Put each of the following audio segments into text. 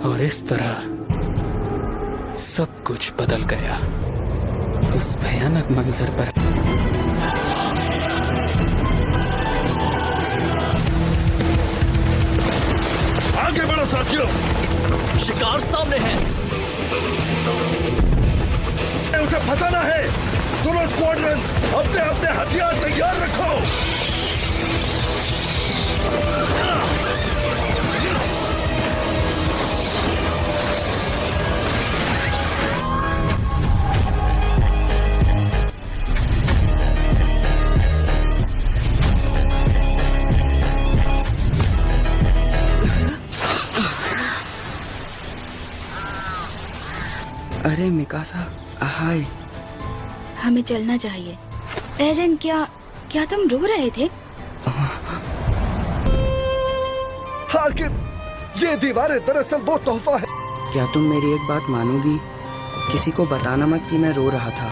और इस तरह सब कुछ बदल गया। उस भयानक मंजर पर आगे बढ़ो साथियों, शिकार सामने है। उसे फंसाना है। सुनो स्क्वाड्रन, अपने अपने हथियार तैयार रखो। अरे मिकासा, हाय। हमें चलना चाहिए। एरन, क्या तुम रो रहे थे? हाकिम, ये दीवारें दरअसल वो तोहफा है। क्या तुम मेरी एक बात मानोगी? किसी को बताना मत कि मैं रो रहा था।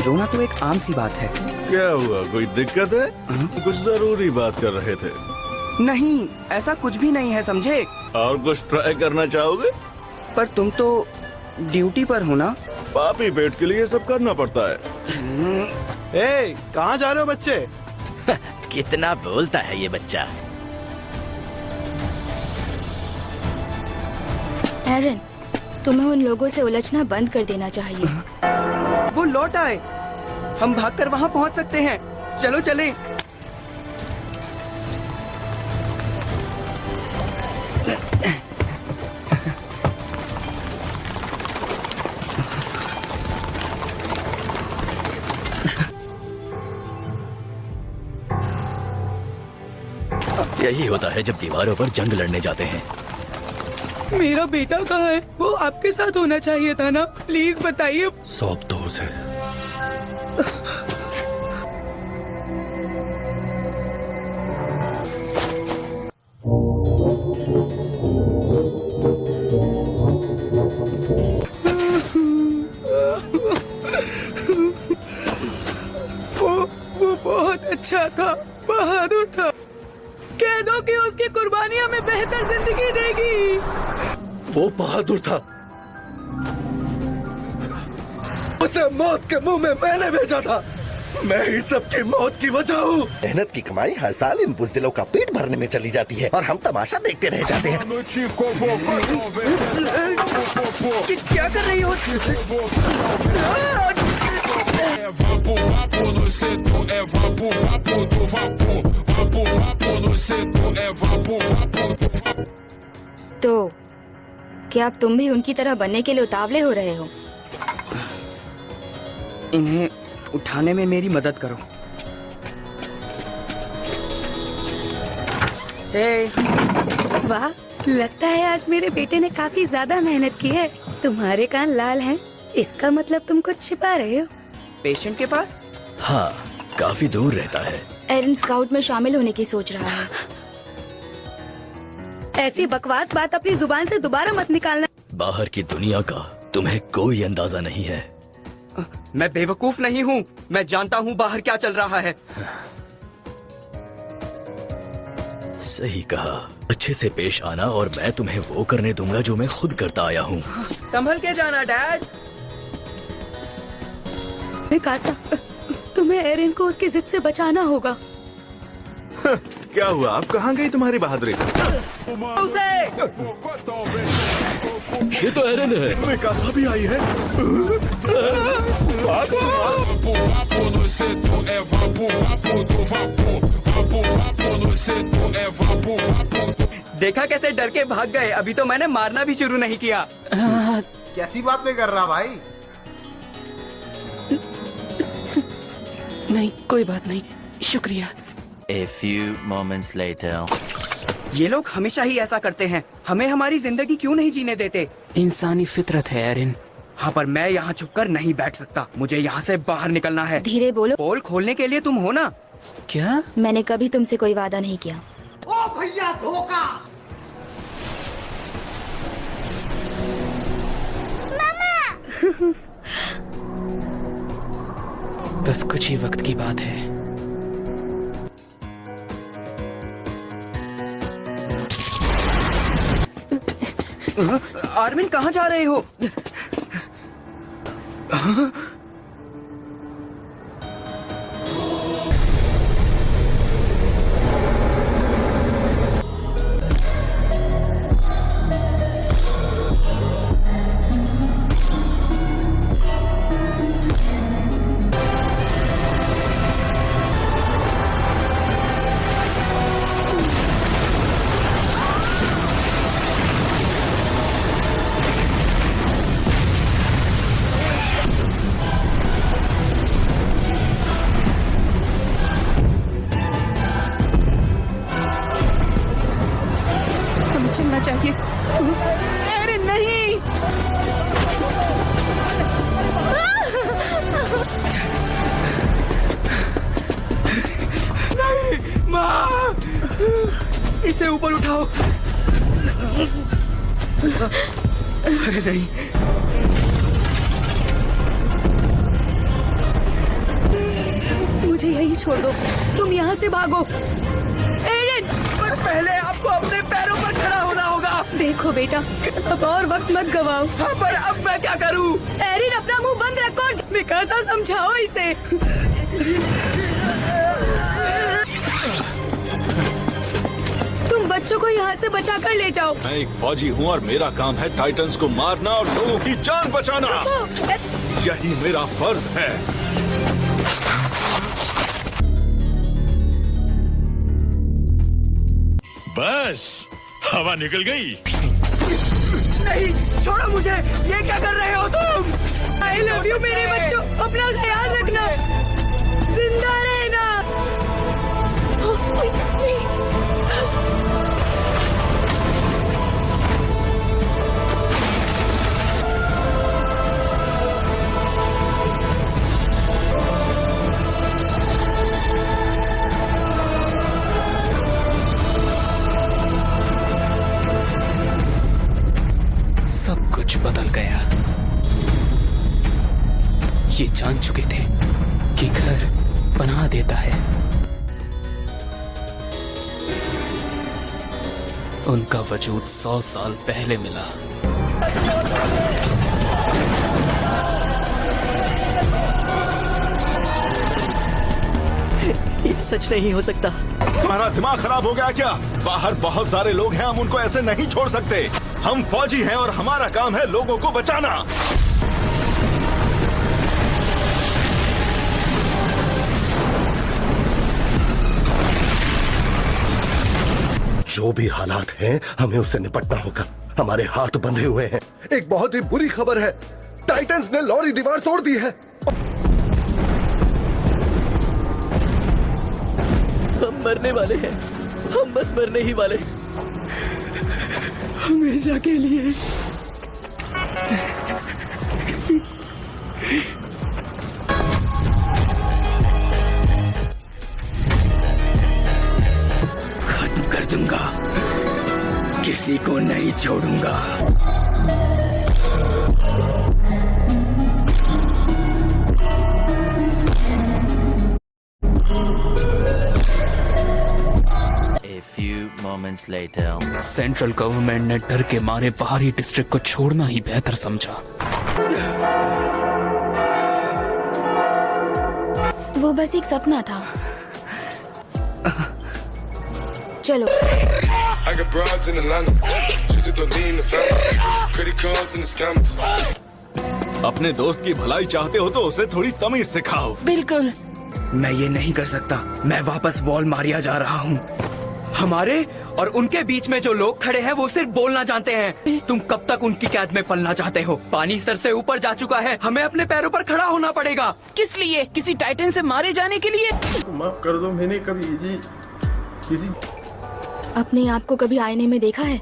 रोना तो एक आम सी बात है। क्या हुआ, कोई दिक्कत है? कुछ जरूरी बात कर रहे थे। नहीं, ऐसा कुछ भी नहीं है, समझे? और कुछ ट्राई करना चाहोगे? पर तुम तो ड्यूटी पर हो ना? पापी पेट के लिए सब करना पड़ता है। ए, कहाँ जा रहे हो बच्चे? कितना बोलता है ये बच्चा। एरन, तुम्हें उन लोगों से उलझना बंद कर देना चाहिए। वो लौट आए। हम भागकर वहाँ पहुँच सकते हैं। चलो चलें। यही होता है जब दीवारों पर जंग लड़ने जाते हैं। मेरा बेटा कहाँ है? वो आपके साथ होना चाहिए था ना। प्लीज बताइए। सौंप दो उसे। वो बहुत अच्छा था, बहादुर था। कह दो कि उसकी कुर्बानी हमें बेहतर जिंदगी देगी। वो बहादुर था। उसे मौत के मुंह में मैंने भेजा था। मैं ही सबकी मौत की वजह हूँ। मेहनत की कमाई हर साल इन बुज़दिलों का पेट भरने में चली जाती है और हम तमाशा देखते रह जाते हैं। क्या कर रही हो? तो क्या अब तुम भी उनकी तरह बनने के लिए उतावले हो रहे हो? इन्हें उठाने में मेरी मदद करो। वाह, लगता है आज मेरे बेटे ने काफी ज्यादा मेहनत की है। तुम्हारे कान लाल हैं, इसका मतलब तुम कुछ छिपा रहे हो। पेशेंट के पास? हाँ, काफी दूर रहता है। एरन स्काउट में शामिल होने की सोच रहा है। ऐसी बकवास बात अपनी जुबान से दोबारा मत निकालना। बाहर की दुनिया का तुम्हें कोई अंदाजा नहीं है। मैं बेवकूफ नहीं हूँ। मैं जानता हूँ बाहर क्या चल रहा है। सही कहा। अच्छे से पेश आना और मैं तुम्हें वो करने दूंगा जो मैं खुद करता आया हूँ। संभल के जाना डैड। मिकासा, तुम्हें एरन को उसकी जिद से बचाना होगा। क्या हुआ, आप कहाँ गई तुम्हारी बहादुरी? उसे! ये तो एरन है। मिकासा भी आई है। देखा कैसे डर के भाग गए। अभी तो मैंने मारना भी शुरू नहीं किया। कैसी बातें कर रहा भाई? नहीं, कोई बात नहीं, शुक्रिया। A few moments later. ये लोग हमेशा ही ऐसा करते हैं। हमें हमारी जिंदगी क्यों नहीं जीने देते? इंसानी फितरत है एरन। हाँ, पर मैं यहाँ छुपकर नहीं बैठ सकता। मुझे यहाँ से बाहर निकलना है। धीरे बोलो। पोल खोलने के लिए तुम हो ना? क्या? मैंने कभी तुमसे कोई वादा नहीं किया। ओ भैया, धोखा! बस कुछ ही वक्त की बात है। आर्मिन कहाँ जा रहे हो? हमें चलना चाहिए। अरे नहीं, नहीं माँ, इसे ऊपर उठाओ। अरे नहीं, मुझे यही छोड़ दो, तुम यहाँ से भागो। एरिन, पर पहले आपको अपने पैरों पर खड़ा होना होगा। देखो बेटा, अब और वक्त मत गवाओ। हाँ, पर अब मैं क्या करूँ? एरिन, अपना मुंह बंद रखो और मिकासा समझाओ इसे। तुम बच्चों को यहाँ से बचा कर ले जाओ। मैं एक फौजी हूँ और मेरा काम है टाइटंस को मारना और लोगों की जान बचाना। यही मेरा फर्ज है। बस हवा निकल गई। नहीं, छोड़ो मुझे। ये क्या कर रहे हो तुम? आई लव यू मेरे बच्चों, अपना ख्याल रखना, जिंदा रहना। सब कुछ बदल गया। ये जान चुके थे कि घर पनाह देता है। उनका वजूद 100 साल पहले मिला। ये सच नहीं हो सकता। तुम्हारा दिमाग खराब हो गया क्या? बाहर बहुत सारे लोग हैं, हम उनको ऐसे नहीं छोड़ सकते। हम फौजी हैं और हमारा काम है लोगों को बचाना। जो भी हालात हैं, हमें उससे निपटना होगा। हमारे हाथ बंधे हुए हैं। एक बहुत ही बुरी खबर है, टाइटंस ने लॉरी दीवार तोड़ दी है। हम मरने वाले हैं, हम बस मरने ही वाले, हमेशा के लिए। खत्म कर दूंगा, किसी को नहीं छोड़ूंगा। moments later. सेंट्रल गवर्नमेंट ने डर के मारे बाहरी डिस्ट्रिक्ट को छोड़ना ही बेहतर समझा। वो बस एक सपना था। चलो। अपने दोस्त की भलाई चाहते हो तो उसे थोड़ी तमीज सिखाओ। बिल्कुल। मैं ये नहीं कर सकता। मैं वापस वॉल मारिया जा रहा हूँ। हमारे और उनके बीच में जो लोग खड़े हैं वो सिर्फ बोलना जानते हैं। तुम कब तक उनकी कैद में पलना चाहते हो? पानी सर से ऊपर जा चुका है, हमें अपने पैरों पर खड़ा होना पड़ेगा। किस लिए? किसी टाइटन से मारे जाने के लिए? माफ कर दो, मैंने कभी अपने आप को कभी आईने में देखा है?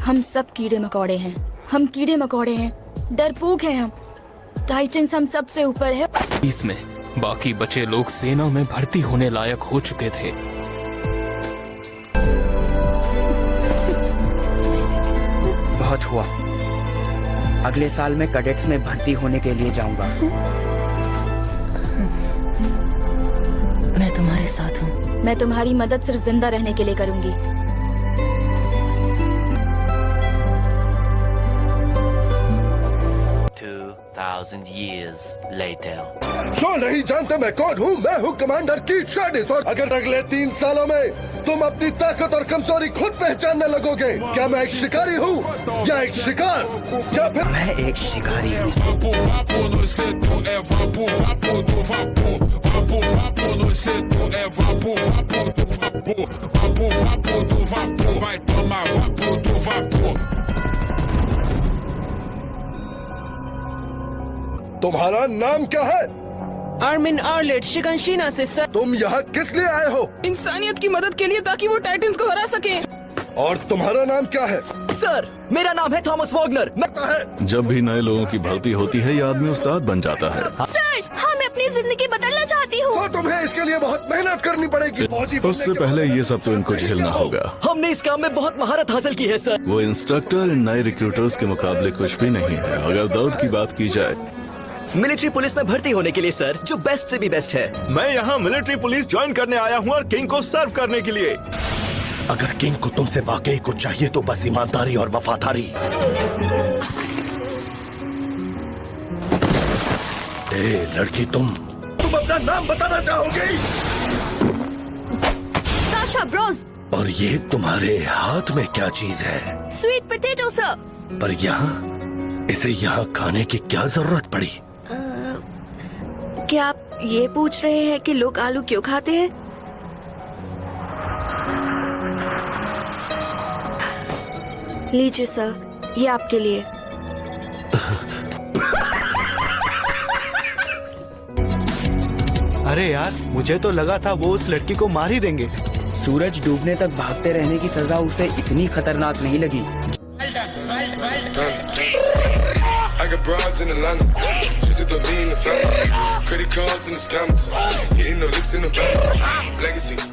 हम सब कीड़े मकोड़े हैं, हम कीड़े मकोड़े हैं, डरपोक हैं हम। टाइटंस हम सबसे ऊपर है। इसमें बाकी बचे लोग सेना में भर्ती होने लायक हो चुके थे। बहुत हुआ। अगले साल मैं कैडेट्स में भर्ती होने के लिए जाऊंगा। मैं तुम्हारे साथ हूँ। मैं तुम्हारी मदद सिर्फ जिंदा रहने के लिए करूंगी। 2,000 years later. जो नहीं जानते मैं कौन हूँ, मैं हूँ कमांडर कीथ शार्डिस। और अगर अगले 3 सालों में तुम अपनी ताकत और कमजोरी खुद पहचानने लगोगे, क्या मैं एक शिकारी हूँ या एक शिकार, या फिर मैं एक शिकारी हूँ। तुम्हारा नाम क्या है? आर्मिन आर्लेट शिकनशीना से सर। तुम यहाँ किस लिए आए हो? इंसानियत की मदद के लिए, ताकि वो टाइटन्स को हरा सके। और तुम्हारा नाम क्या है? सर, मेरा नाम है थॉमस वॉगनर। जब भी नए लोगों की भर्ती होती है, ये आदमी उस्ताद बन जाता है। सर, हाँ, मैं अपनी जिंदगी बदलना चाहती हूँ। तो तुम्हें इसके लिए बहुत मेहनत करनी पड़ेगी। फौजी बनने उससे के पहले बाद- ये सब तो इनको झेलना होगा। हमने इस काम में बहुत महारत हासिल की है सर। वो इंस्ट्रक्टर इन नए रिक्रूटर्स के मुकाबले कुछ भी नहीं है। अगर दर्द की बात की जाए, मिलिट्री पुलिस में भर्ती होने के लिए सर, जो बेस्ट से भी बेस्ट है। मैं यहाँ मिलिट्री पुलिस ज्वाइन करने आया हूँ और किंग को सर्व करने के लिए। अगर किंग को तुमसे वाकई कुछ चाहिए तो बस ईमानदारी और वफादारी। ए लड़की, तुम अपना नाम बताना चाहोगे? Sasha Bros. और ये तुम्हारे हाथ में क्या चीज है? Sweet potato sir. पर यहाँ इसे यहाँ खाने की क्या जरूरत पड़ी? क्या आप ये पूछ रहे हैं कि लोग आलू क्यों खाते हैं? लीजिए सर, ये आपके लिए। अरे यार, मुझे तो लगा था वो उस लड़की को मार ही देंगे। सूरज डूबने तक भागते रहने की सजा उसे इतनी खतरनाक नहीं लगी। I got broads in Atlanta, just to the lean, the family, credit cards and the scammers, hitting the licks in the van, legacies.